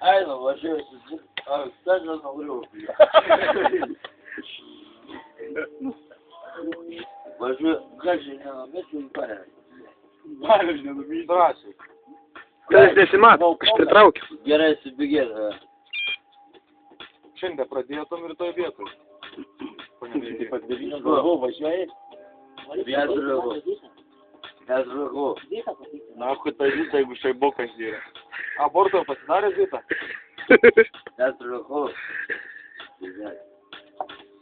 Eina, važiuoju, aš noriu. Važiuoju, gražiai nenumėsiu į parę. Važiuoju, nenumėsiu. Drąsiai. Kas nesimato, aš pritraukiu. Gerai subigėt. Šiandien pradėtum ir toj vietoj. Taip pat 9 galvų važiuoji. Nesrugau. Na, kad tai Zita, jeigu šaibokas yra. Aborto pasidarė Zita? Nesrugau.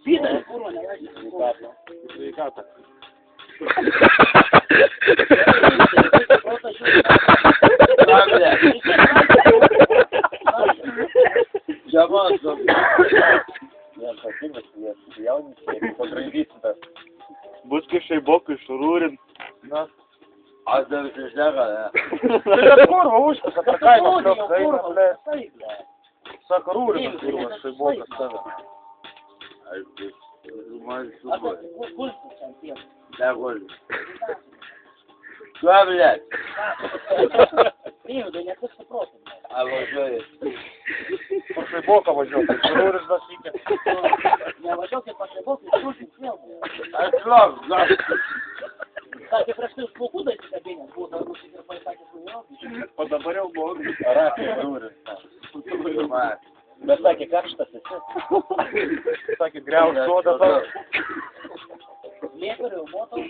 Zita, kurva, nevažiuoju. Sveikatą. Žemas, Bus kai šaibokui šurūrin. Na. aš dar visi šneka, ne? Tai kurva, užkas, atrakaimas, sako rūrinas, kurva, šaibokas tave. Man subuoju. Negoliu. Ką, blėt? Приводы, не то, что просто. A važiuoju. По šaiboką važiuoju, šurūris dasikė. Не važiuoju, po šaibokai, слушай, сел. Aš lauk, Так, я прошли в полку дойти кабинет, буду нарушить ir paisakė suvienokį. O dabar jau buvo. Ratai, rūris. Man. Bet sakė, karštas esi. Sakė, griauž sodą tau. Liekuriu, motau.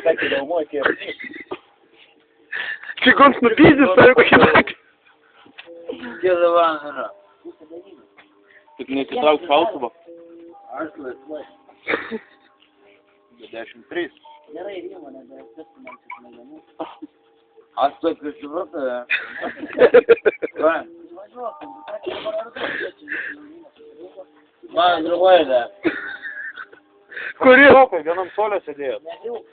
Sakė, daumoja kėrnys. Фигон снупиздит, свою кахинак. Kėlė valandą. Tik nesitrauk šautuvą. Aš laisvai. 23. Gerai, įmonė, bet kas man čia smegenų. Aš tokiu supratau, ne? Va. Važiuok, sakė, dabar ar du. Man draugai, ne? Курил. Šokai, vienam solė sėdėjo. Negriūk.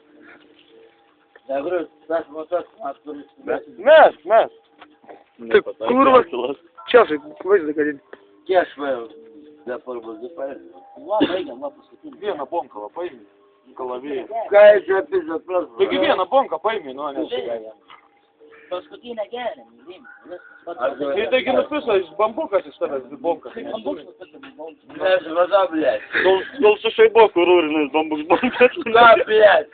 Negrius, tas motas, man kuris. Mes. Ты курва. Сейчас же vaizdą gadini. Kiek švajau? Dabar bus paėdė. Va, baigiam, va, paskutinį. Vieną bonką paėmė. Kalavėją. Ką iš apizą prasme? Taigi vieną bonką paėmė, nu, ne. Paskutinę geriam, žinai. Tai taigi nupiso iš bambukas iš tavęs bonkas. Tai bambukas nupirkti bambukas. Mes vada, blėt. Gal su šaiboku rūrinas bambus bonkas. Ką, blėt?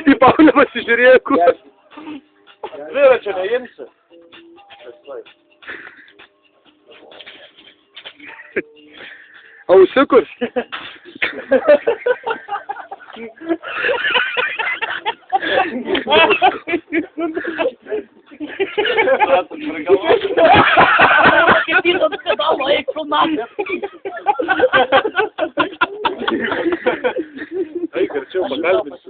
И Пауля pasižiūrėjo, kur. Dviračio neimsi. Ausiukus. Kaip ir tada pedalo, eik su nami. Eik, arčiau pakalbinsiu.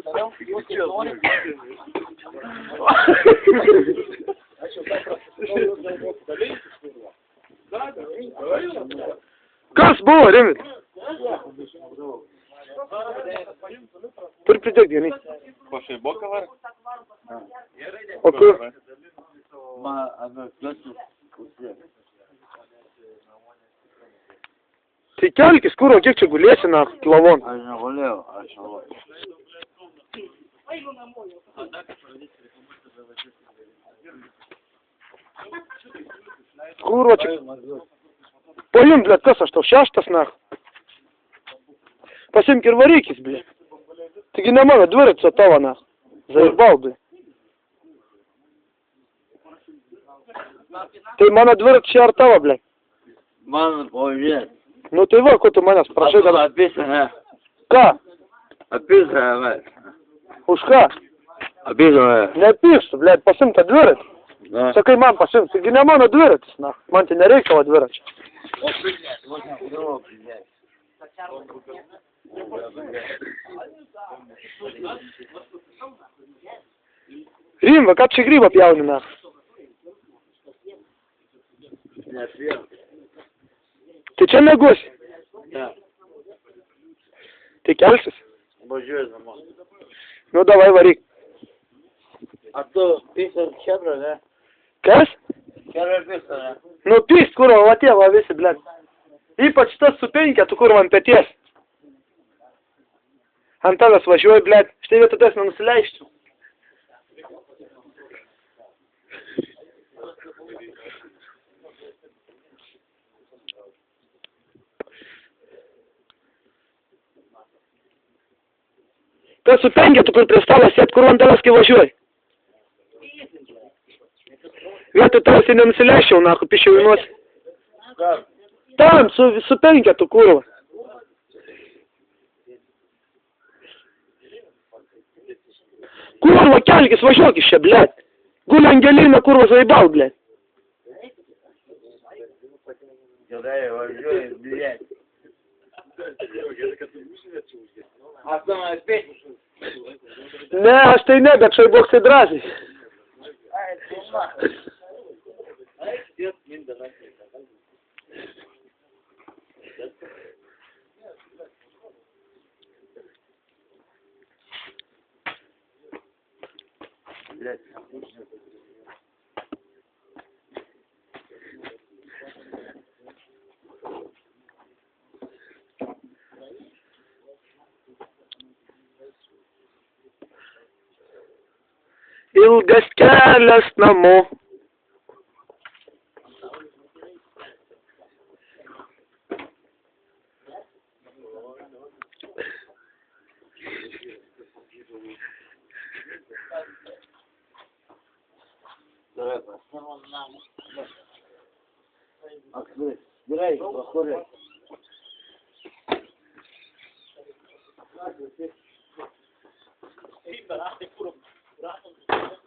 Kas buvo, Rimit? Turi pridėk, Genai. Po šaiboką var? O kur? Man, apie plačius. Tai kelkis, kur, o kiek čia gulėsi, na, lavon? Aš negulėjau, aš negulėjau. Kurva, čia... Paim, blėt, kas aš tau šeštas, na. Pasimk ir varykis, blėt. Taigi ne mano dviratis, o tavo, na. Zairbal, blėt. Tai mano dviratis čia ar tavo, blėt? Man, pažiūrėt. Nu tai va, ko tu manęs prašai, kad... Apisa, ne? Ką? Apisa, ne? Už ką? Apisa, ne? Nepykstu, blėt, pasimk tą dviratį. Na. Sakai man pasimk, taigi ne mano dviratis, na. Man tai nereikia va dviračio. Rimva, ką čia grybą pjauni, na? Tai čia mėgusi. Ne. Tai kelsis. Važiuoju namo. Nu, davai varyk. A tu pisa čebra, ne? Kas? Čebra pisa, ne? Nu, pyst, kurva, va tie, va visi, blėt. Ypač tas su penketu, kurva ant peties. Antanas važiuoja, blėt. Štai vietoj tas nenusileisčiau. Tas su penketu, kur prie stalo sėt, kur Antanas kai važiuoja. Vietoj tavęs ir nenusileisčiau, naku, pišiau į nosį. Tam, su penketu, kurva. Kurva, kelkis, važiuok iš čia, blėt. Guli Angelina, kurva, zaibal, blėt. Gerai, važiuoju, blėt. Aš tam atspėsiu. Ne, aš tai ne, bet šaiboksai drąsiai. Ai, tu man. Ai, tiek minda, Блядь, Ilgas kelias namo. Давай, Открыть. Убирай, похоже. Sì, però, è pure un